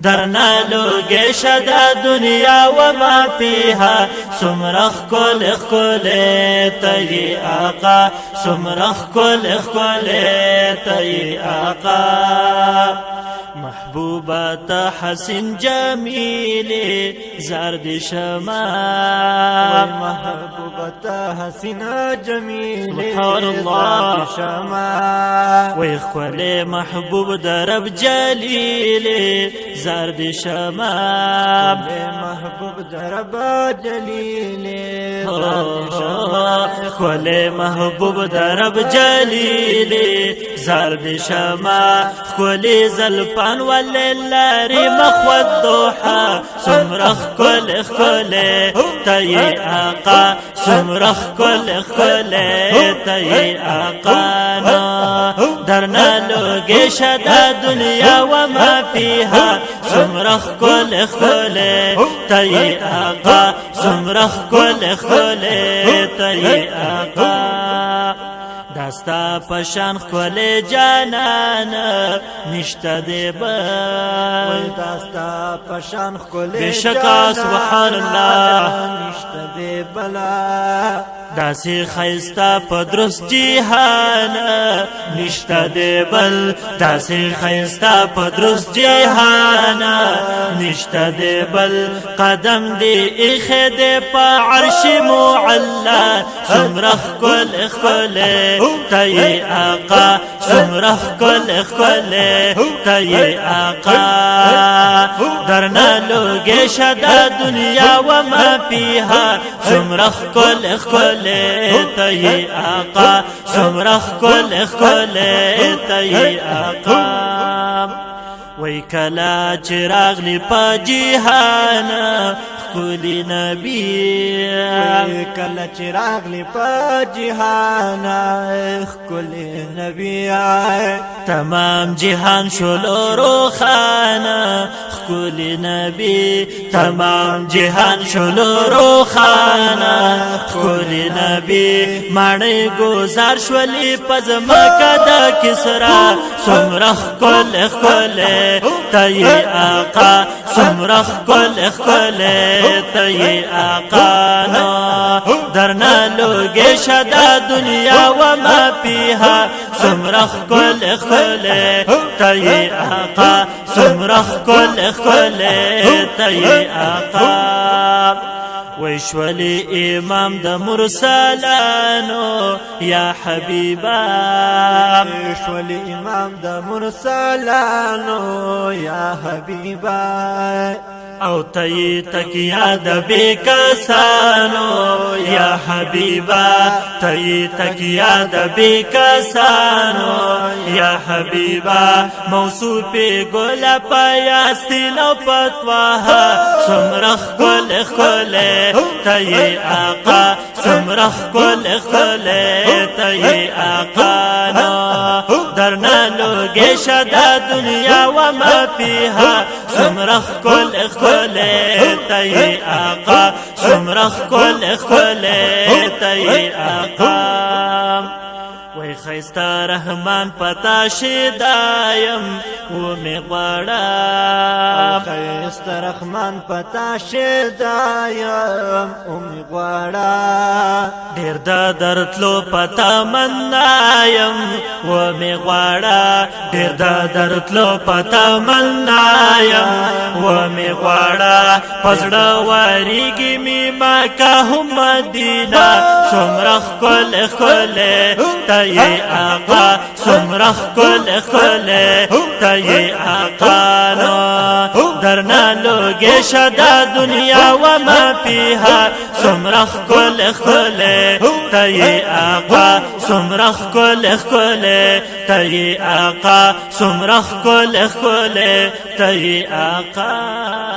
درنا لوگے شدا دنیا وما فیها سمرخ کل خکلے تی آقا سمرخ کل خکلے تی آقا محبوبات حسن جمیل زرد شما محبوبات حسن جمیل سبحان الله شما ويخول محبوب درب جليل زرد شما محبوب درب جلیل زرد شما خول محبوب درب جليل زرد شما خول زلفان وللاري مخوت دوحة سمرخ كل خكل تي آقا سمرخ كل خكل تي آقانا درنا لوگے شدا دنیا وما فيها سمرخ كل خكل تي آقا سمرخ كل خكل تي آقا دستا پشان خول جانان نشتا دے بل دستا پشان خول بشکا سبحان الله نشتا دے بلا داسی خیستا پدرس جیهان نشتا دے بل داسی خیستا پدرس جیهان نشتا دے بل قدم دی اخ دے پا عرش معلا سمرخ کل اخکل تي آقا سمرخ كل خكل تي آقا درنا لوگے شدا دنیا وما فيها سمرخ كل خكل تي آقا سمرخ كل خكل تي آقا وی کلا چراغ لی پا جیهانا خکولی نبی وی کلا چراغ لی پا جیهانا خکولی نبی تمام جهان شلو روخانا خکولی نبی تمام جهان شلو روخانا خکولی نبی مانی گزار شولی پزمکا دا کسرا سمرخ کل خکل تي آقا سمرخ كل خكل تي آقانا درنا لوگے شدا دنیا وما فيها سمرخ كل خكل تي آقا سمرخ كل خكل تي آقا ويشولي امام د مرسلانو يا حبيبا ويشولي امام د مرسلانو يا حبيبا او تي تکیا د بیکسانو یا حبیبا تي تکیا د بیکسانو یا حبیبا موصوف گل پیاستین او پتواها سمرخ گل خل تي آقا سمرخ گل خل تي آقا درنا لوگے شدا دنیا وما فيها سمرخ كل خل تي آقا سمرخ كل خل تي آقا وی خیستا رحمان پتا شدایم و می غواړم خیستا رحمان پتا شدایم و می غواړم ډیر د درتلو پتا منایم و می غواړم ډیر د درتلو پتا منایم و می غواړم پزړه وریږي می مکه هم مدینه سمرخ کل خل تي آقا سمرخ كل خل تي آقا درنا لوگے شدا دنیا وما فيها سمرخ كل خل تي آقا سمرخ كل خل تي آقا سمرخ كل خل تي آقا